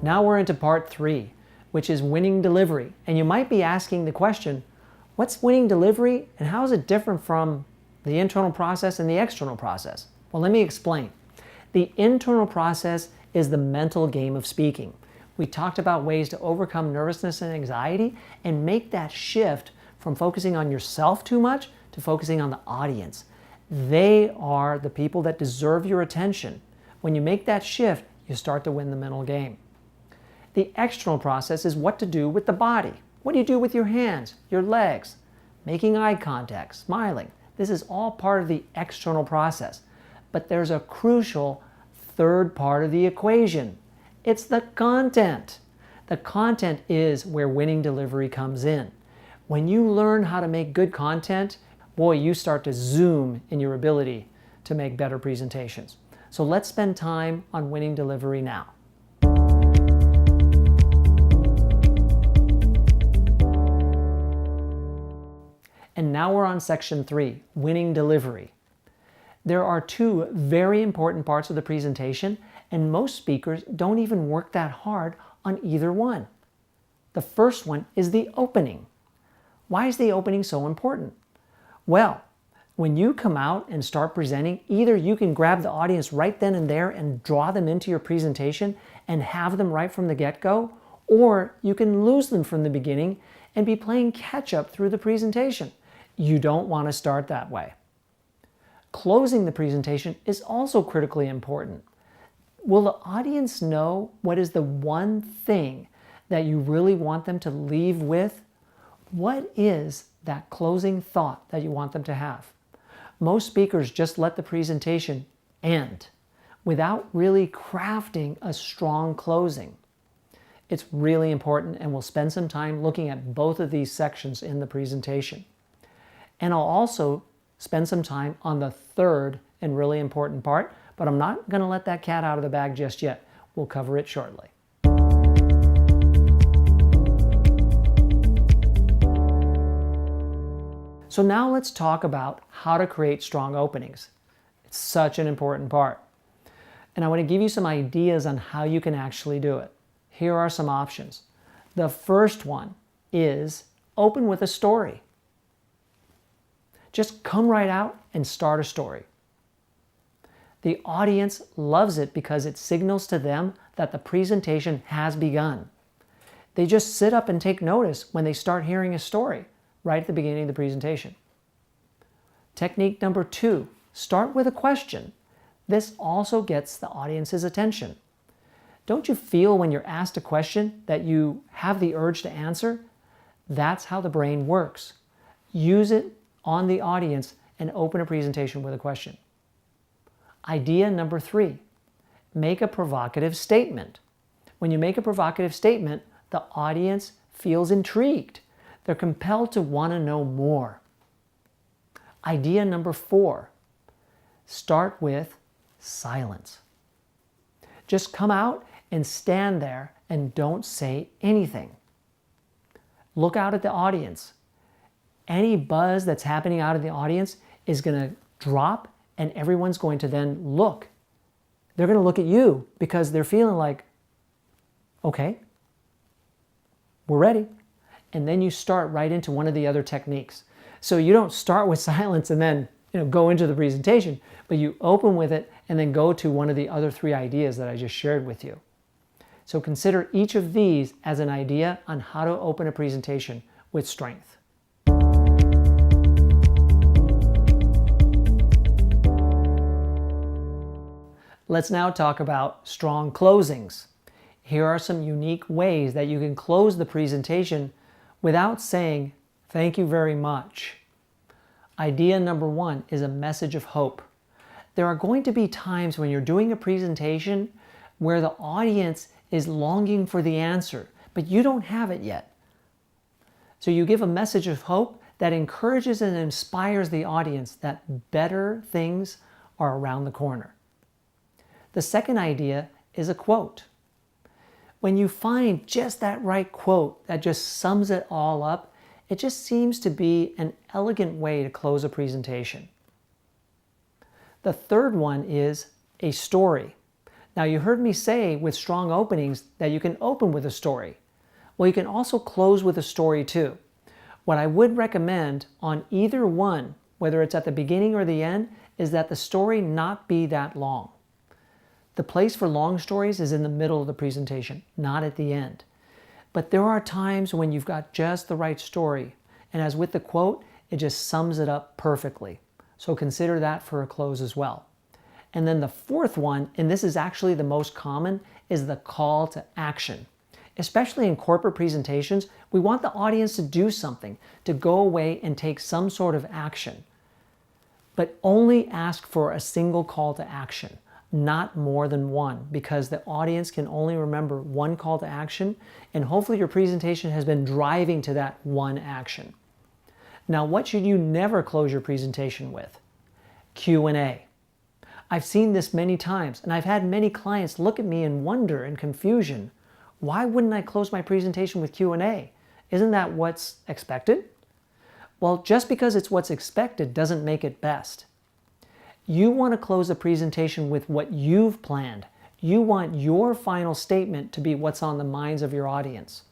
Now we're into part 3, which is winning delivery. And you might be asking the question, what's winning delivery and how is it different from the internal process and the external process? Well, let me explain. The internal process is the mental game of speaking. We talked about ways to overcome nervousness and anxiety and make that shift from focusing on yourself too much to focusing on the audience. They are the people that deserve your attention. When you make that shift, you start to win the mental game. The external process is what to do with the body. What do you do with your hands, your legs, making eye contact, smiling? This is all part of the external process. But there's a crucial third part of the equation. It's the content. The content is where winning delivery comes in. When you learn how to make good content, boy, you start to zoom in your ability to make better presentations. So let's spend time on winning delivery now. And now we're on section 3, winning delivery. There are 2 very important parts of the presentation, and most speakers don't even work that hard on either one. The first one is the opening. Why is the opening so important? Well, when you come out and start presenting, either you can grab the audience right then and there and draw them into your presentation and have them right from the get-go, or you can lose them from the beginning and be playing catch-up through the presentation. You don't want to start that way. Closing the presentation is also critically important. Will the audience know what is the one thing that you really want them to leave with? What is that closing thought that you want them to have? Most speakers just let the presentation end without really crafting a strong closing. It's really important, and we'll spend some time looking at both of these sections in the presentation. And I'll also spend some time on the third and really important part, but I'm not going to let that cat out of the bag just yet. We'll cover it shortly. So now let's talk about how to create strong openings. It's such an important part. And I want to give you some ideas on how you can actually do it. Here are some options. The first one is open with a story. Just come right out and start a story. The audience loves it because it signals to them that the presentation has begun. They just sit up and take notice when they start hearing a story right at the beginning of the presentation. Technique number 2, start with a question. This also gets the audience's attention. Don't you feel when you're asked a question that you have the urge to answer? That's how the brain works. Use it on the audience and open a presentation with a question. Idea number 3, make a provocative statement. When you make a provocative statement, the audience feels intrigued. They're compelled to want to know more. Idea number 4, start with silence. Just come out and stand there and don't say anything. Look out at the audience. Any buzz that's happening out of the audience is going to drop, and everyone's going to then look. They're going to look at you because they're feeling like, okay, we're ready. And then you start right into one of the other techniques. So you don't start with silence and then go into the presentation, but you open with it and then go to one of the other 3 ideas that I just shared with you. So consider each of these as an idea on how to open a presentation with strength. Let's now talk about strong closings. Here are some unique ways that you can close the presentation without saying, "Thank you very much." Idea number 1 is a message of hope. There are going to be times when you're doing a presentation where the audience is longing for the answer, but you don't have it yet. So you give a message of hope that encourages and inspires the audience that better things are around the corner. The second idea is a quote. When you find just that right quote that just sums it all up, it just seems to be an elegant way to close a presentation. The third one is a story. Now, you heard me say with strong openings that you can open with a story. Well, you can also close with a story too. What I would recommend on either one, whether it's at the beginning or the end, is that the story not be that long. The place for long stories is in the middle of the presentation, not at the end. But there are times when you've got just the right story, and as with the quote, it just sums it up perfectly. So consider that for a close as well. And then the fourth one, and this is actually the most common, is the call to action. Especially in corporate presentations, we want the audience to do something, to go away and take some sort of action. But only ask for a single call to action, not more than one, because the audience can only remember one call to action, and hopefully your presentation has been driving to that one action. Now, what should you never close your presentation with? Q&A. I've seen this many times, and I've had many clients look at me in wonder and confusion. Why wouldn't I close my presentation with Q&A? Isn't that what's expected? Well, just because it's what's expected doesn't make it best. You want to close a presentation with what you've planned. You want your final statement to be what's on the minds of your audience.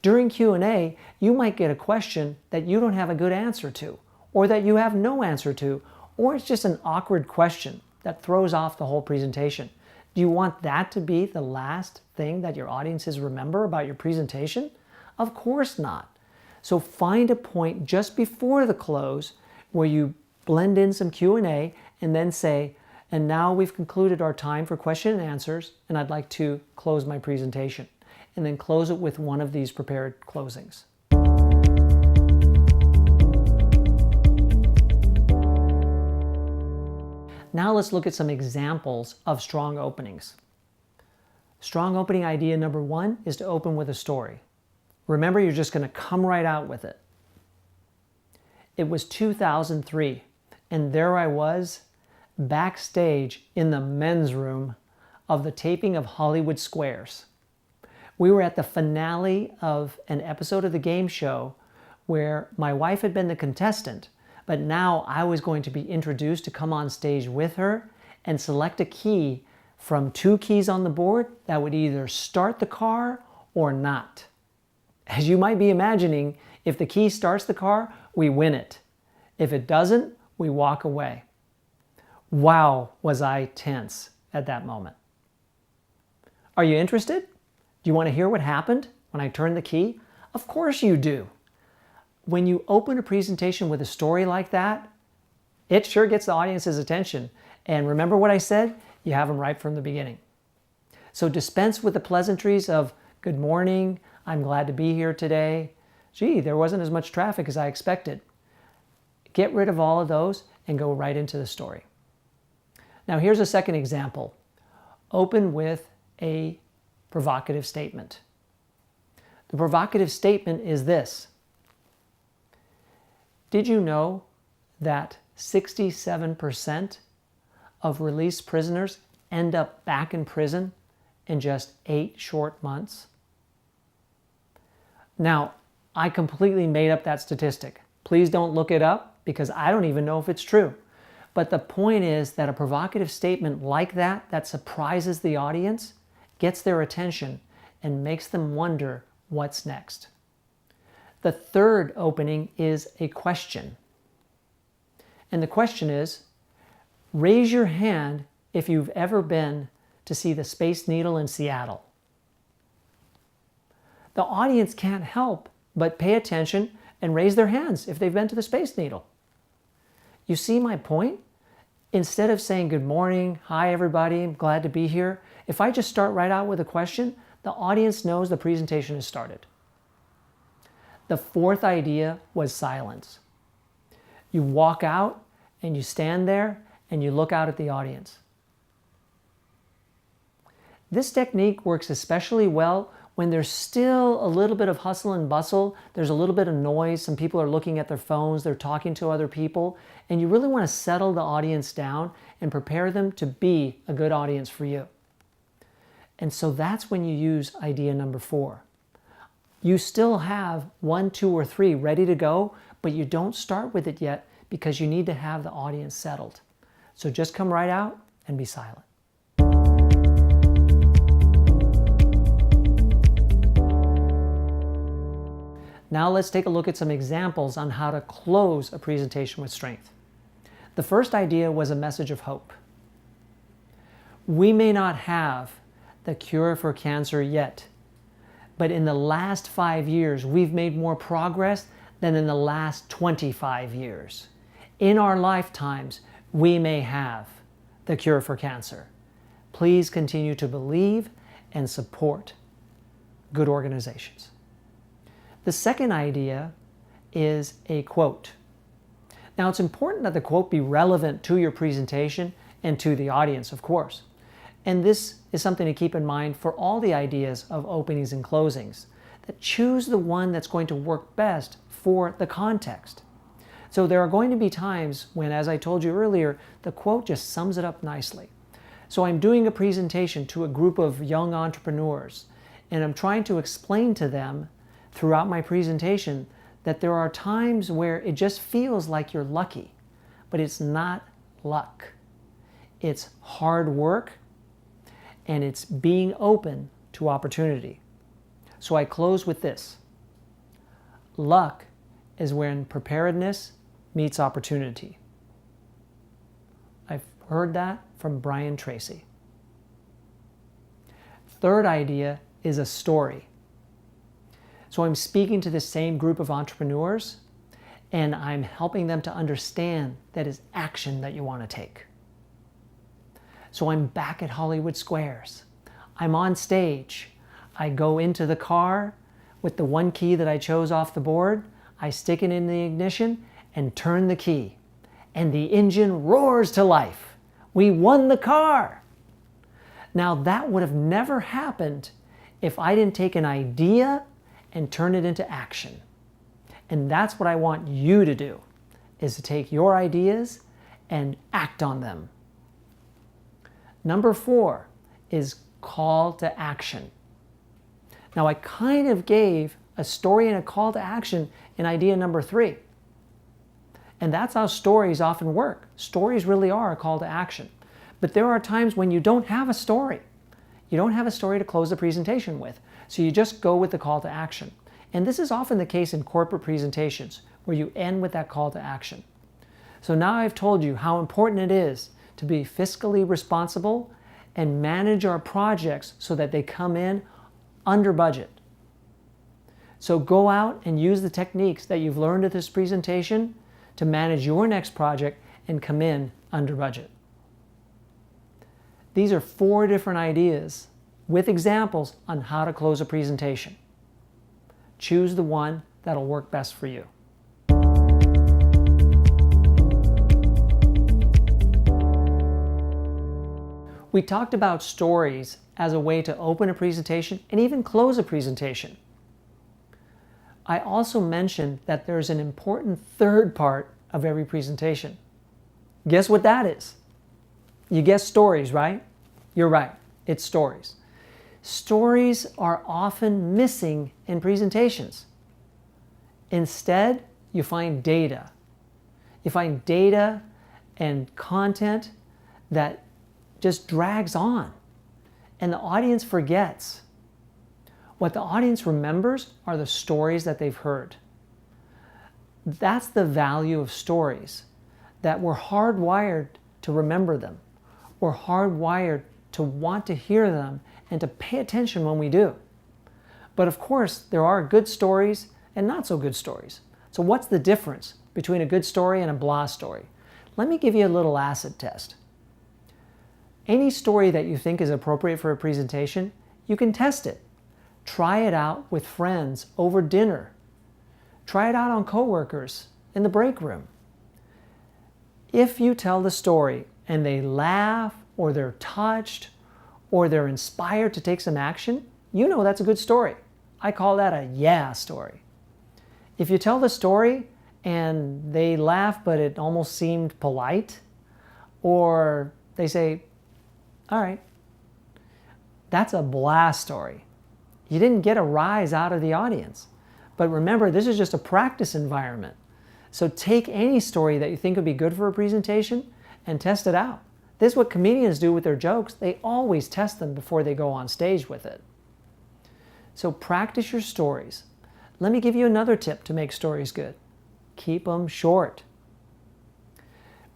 During Q&A, you might get a question that you don't have a good answer to, or that you have no answer to, or it's just an awkward question that throws off the whole presentation. Do you want that to be the last thing that your audiences remember about your presentation? Of course not. So find a point just before the close where you blend in some Q&A and then say, and now we've concluded our time for question and answers, and I'd like to close my presentation. And then close it with one of these prepared closings. Now let's look at some examples of strong openings. Strong opening idea number one is to open with a story. Remember, you're just going to come right out with it. It was 2003, and there I was backstage in the men's room of the taping of Hollywood Squares. We were at the finale of an episode of the game show where my wife had been the contestant, but now I was going to be introduced to come on stage with her and select a key from 2 keys on the board that would either start the car or not. As you might be imagining, if the key starts the car, we win it. If it doesn't, we walk away. Wow, was I tense at that moment. Are you interested? Do you want to hear what happened when I turned the key? Of course you do. When you open a presentation with a story like that, it sure gets the audience's attention. And remember what I said? You have them right from the beginning. So dispense with the pleasantries of, good morning, I'm glad to be here today. Gee, there wasn't as much traffic as I expected. Get rid of all of those and go right into the story. Now here's a second example. Open with a provocative statement. The provocative statement is this. Did you know that 67% of released prisoners end up back in prison in just 8 short months? Now, I completely made up that statistic. Please don't look it up because I don't even know if it's true. But the point is that a provocative statement like that, that surprises the audience, gets their attention, and makes them wonder what's next. The third opening is a question. And the question is, raise your hand if you've ever been to see the Space Needle in Seattle. The audience can't help but pay attention and raise their hands if they've been to the Space Needle. You see my point? Instead of saying good morning, hi everybody, I'm glad to be here, if I just start right out with a question, the audience knows the presentation has started. The fourth idea was silence. You walk out and you stand there and you look out at the audience. This technique works especially well when there's still a little bit of hustle and bustle, there's a little bit of noise, some people are looking at their phones, they're talking to other people, and you really want to settle the audience down and prepare them to be a good audience for you. And so that's when you use idea number 4. You still have 1, 2, or 3 ready to go, but you don't start with it yet because you need to have the audience settled. So just come right out and be silent. Now let's take a look at some examples on how to close a presentation with strength. The first idea was a message of hope. We may not have the cure for cancer yet, but in the last 5 years, we've made more progress than in the last 25 years. In our lifetimes, we may have the cure for cancer. Please continue to believe and support good organizations. The second idea is a quote. Now, it's important that the quote be relevant to your presentation and to the audience, of course. And this is something to keep in mind for all the ideas of openings and closings, that choose the one that's going to work best for the context. So there are going to be times when, as I told you earlier, the quote just sums it up nicely. So I'm doing a presentation to a group of young entrepreneurs, and I'm trying to explain to them throughout my presentation that there are times where it just feels like you're lucky, but it's not luck. It's hard work, and it's being open to opportunity. So I close with this. Luck is when preparedness meets opportunity. I've heard that from Brian Tracy. Third idea is a story. So I'm speaking to the same group of entrepreneurs, and I'm helping them to understand that it's action that you want to take. So I'm back at Hollywood Squares. I'm on stage. I go into the car with the one key that I chose off the board. I stick it in the ignition and turn the key. And the engine roars to life. We won the car. Now that would have never happened if I didn't take an idea and turn it into action. And that's what I want you to do, is to take your ideas and act on them. Number 4 is call to action. Now I kind of gave a story and a call to action in idea number 3. And that's how stories often work. Stories really are a call to action. But there are times when you don't have a story. You don't have a story to close the presentation with. So you just go with the call to action. And this is often the case in corporate presentations, where you end with that call to action. So now I've told you how important it is to be fiscally responsible and manage our projects so that they come in under budget. So go out and use the techniques that you've learned at this presentation to manage your next project and come in under budget. These are 4 different ideas with examples on how to close a presentation. Choose the one that'll work best for you. We talked about stories as a way to open a presentation and even close a presentation. I also mentioned that there's an important third part of every presentation. Guess what that is? You guessed stories, right? You're right, it's stories. Stories are often missing in presentations. Instead, you find data. You find data and content that just drags on, and the audience forgets. What the audience remembers are the stories that they've heard. That's the value of stories, that we're hardwired to remember them. We're hardwired to want to hear them and to pay attention when we do. But of course, there are good stories and not so good stories. So what's the difference between a good story and a blah story? Let me give you a little acid test. Any story that you think is appropriate for a presentation, you can test it. Try it out with friends over dinner. Try it out on coworkers in the break room. If you tell the story and they laugh or they're touched or they're inspired to take some action, you know that's a good story. I call that a yeah story. If you tell the story and they laugh but it almost seemed polite, or they say, all right, that's a blah story. You didn't get a rise out of the audience. But remember, this is just a practice environment. So take any story that you think would be good for a presentation and test it out. This is what comedians do with their jokes. They always test them before they go on stage with it. So practice your stories. let me give you another tip to make stories good. Keep them short.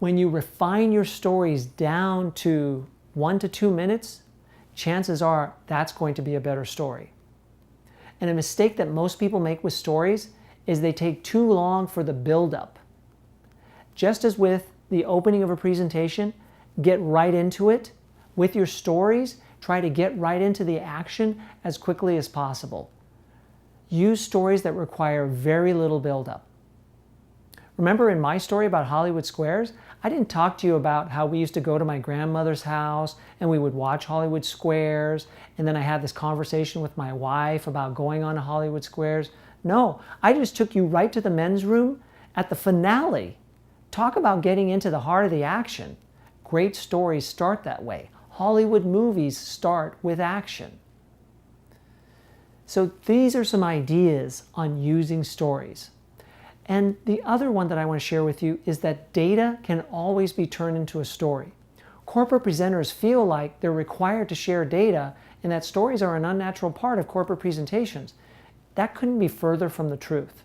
When you refine your stories down to 1 to 2 minutes, chances are that's going to be a better story. And a mistake that most people make with stories is they take too long for the build-up. Just as with the opening of a presentation, get right into it. With your stories, try to get right into the action as quickly as possible. Use stories that require very little build-up. Remember in my story about Hollywood Squares, I didn't talk to you about how we used to go to my grandmother's house and we would watch Hollywood Squares, and then I had this conversation with my wife about going on to Hollywood Squares. No, I just took you right to the men's room at the finale. Talk about getting into the heart of the action. Great stories start that way. Hollywood movies start with action. So these are some ideas on using stories. And the other one that I want to share with you is that data can always be turned into a story. Corporate presenters feel like they're required to share data and that stories are an unnatural part of corporate presentations. That couldn't be further from the truth.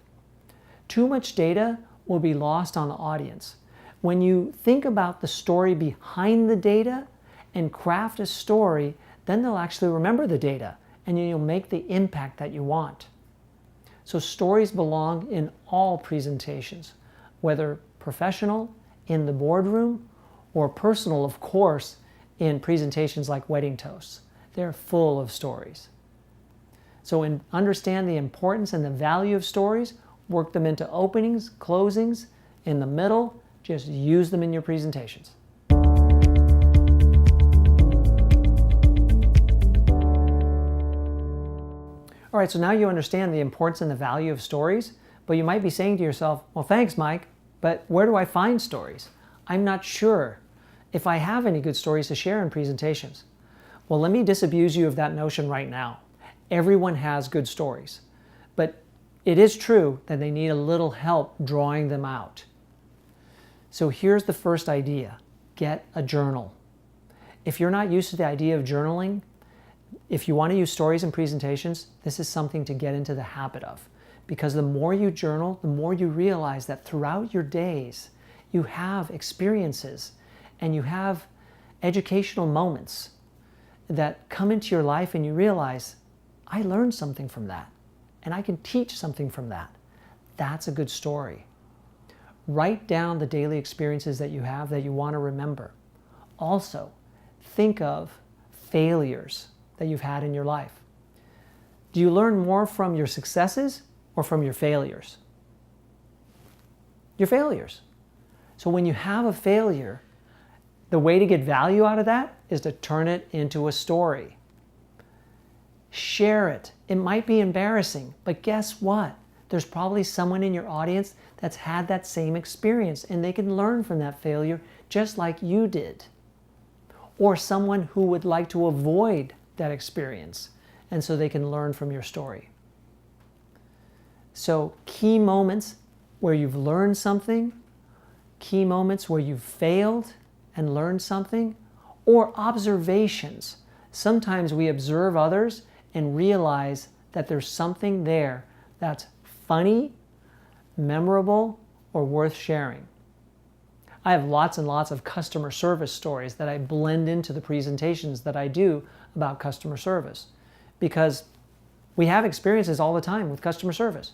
Too much data will be lost on the audience. When you think about the story behind the data and craft a story, then they'll actually remember the data and you'll make the impact that you want. So stories belong in all presentations, whether professional, in the boardroom, or personal, of course, in presentations like wedding toasts. They're full of stories. So understand the importance and the value of stories, work them into openings, closings, in the middle, just use them in your presentations. All right, so now you understand the importance and the value of stories, but you might be saying to yourself, well, thanks, Mike, but where do I find stories? I'm not sure if I have any good stories to share in presentations. Well, let me disabuse you of that notion right now. Everyone has good stories, but it is true that they need a little help drawing them out. So here's the first idea. Get a journal. If you're not used to the idea of journaling, if you want to use stories in presentations, this is something to get into the habit of. Because the more you journal, the more you realize that throughout your days, you have experiences and you have educational moments that come into your life and you realize, I learned something from that and I can teach something from that. That's a good story. Write down the daily experiences that you have that you want to remember. Also, think of failures that you've had in your life. Do you learn more from your successes or from your failures? Your failures. So when you have a failure, the way to get value out of that is to turn it into a story. Share it. It might be embarrassing, but guess what? There's probably someone in your audience that's had that same experience and they can learn from that failure just like you did. Or someone who would like to avoid that experience, and so they can learn from your story. So key moments where you've learned something, key moments where you've failed and learned something, or observations. Sometimes we observe others and realize that there's something there that's funny, memorable, or worth sharing. I have lots and lots of customer service stories that I blend into the presentations that I do about customer service because we have experiences all the time with customer service.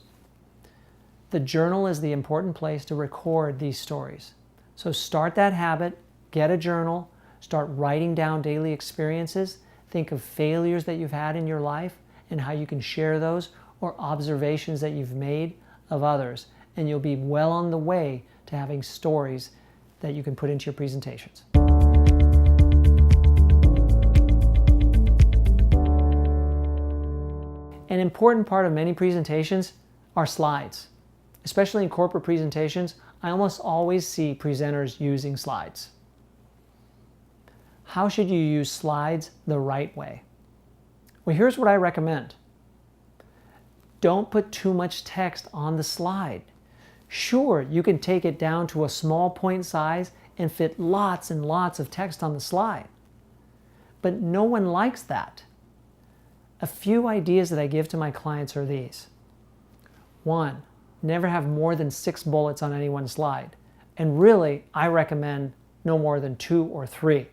The journal is the important place to record these stories. So start that habit, get a journal, start writing down daily experiences, think of failures that you've had in your life and how you can share those, or observations that you've made of others, and you'll be well on the way to having stories that you can put into your presentations. An important part of many presentations are slides. Especially in corporate presentations, I almost always see presenters using slides. How should you use slides the right way? Well, here's what I recommend. Don't put too much text on the slide. Sure, you can take it down to a small point size and fit lots and lots of text on the slide. But no one likes that. A few ideas that I give to my clients are these. 1, never have more than 6 bullets on any one slide. And really, I recommend no more than 2 or 3.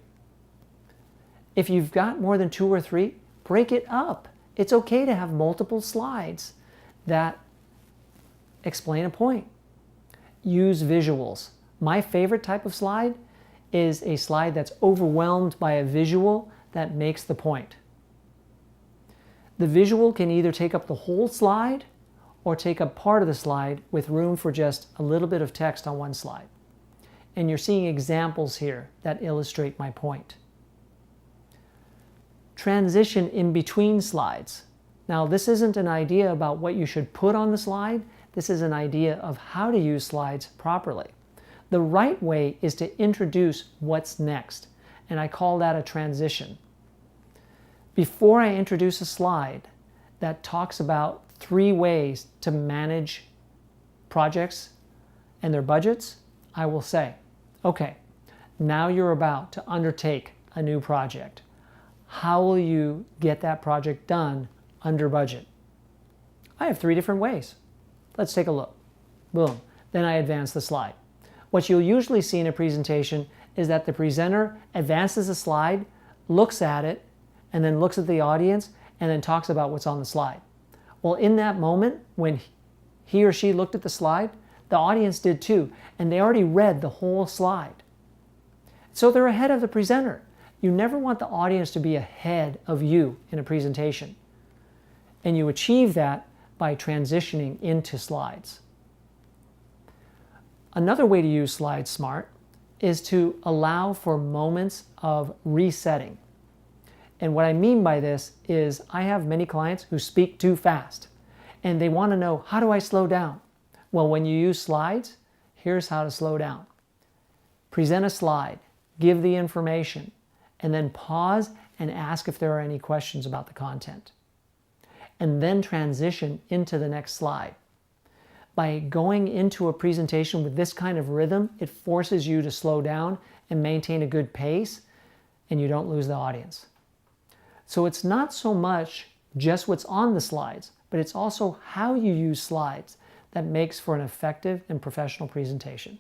If you've got more than 2 or 3, break it up. It's okay to have multiple slides that explain a point. Use visuals. My favorite type of slide is a slide that's overwhelmed by a visual that makes the point. The visual can either take up the whole slide or take up part of the slide with room for just a little bit of text on one slide. And you're seeing examples here that illustrate my point. Transition in between slides. Now, this isn't an idea about what you should put on the slide. This is an idea of how to use slides properly. The right way is to introduce what's next, and I call that a transition. Before I introduce a slide that talks about 3 ways to manage projects and their budgets, I will say, okay, now you're about to undertake a new project. How will you get that project done under budget? I have 3 different ways. Let's take a look. Boom. Then I advance the slide. What you'll usually see in a presentation is that the presenter advances a slide, looks at it, and then looks at the audience, and then talks about what's on the slide. Well, in that moment, when he or she looked at the slide, the audience did too, and they already read the whole slide. So they're ahead of the presenter. You never want the audience to be ahead of you in a presentation. And you achieve that by transitioning into slides. Another way to use slides smart is to allow for moments of resetting. And what I mean by this is I have many clients who speak too fast and they want to know, how do I slow down? Well, when you use slides, here's how to slow down. Present a slide, give the information, and then pause and ask if there are any questions about the content. And then transition into the next slide. By going into a presentation with this kind of rhythm, it forces you to slow down and maintain a good pace, and you don't lose the audience. So it's not so much just what's on the slides, but it's also how you use slides that makes for an effective and professional presentation.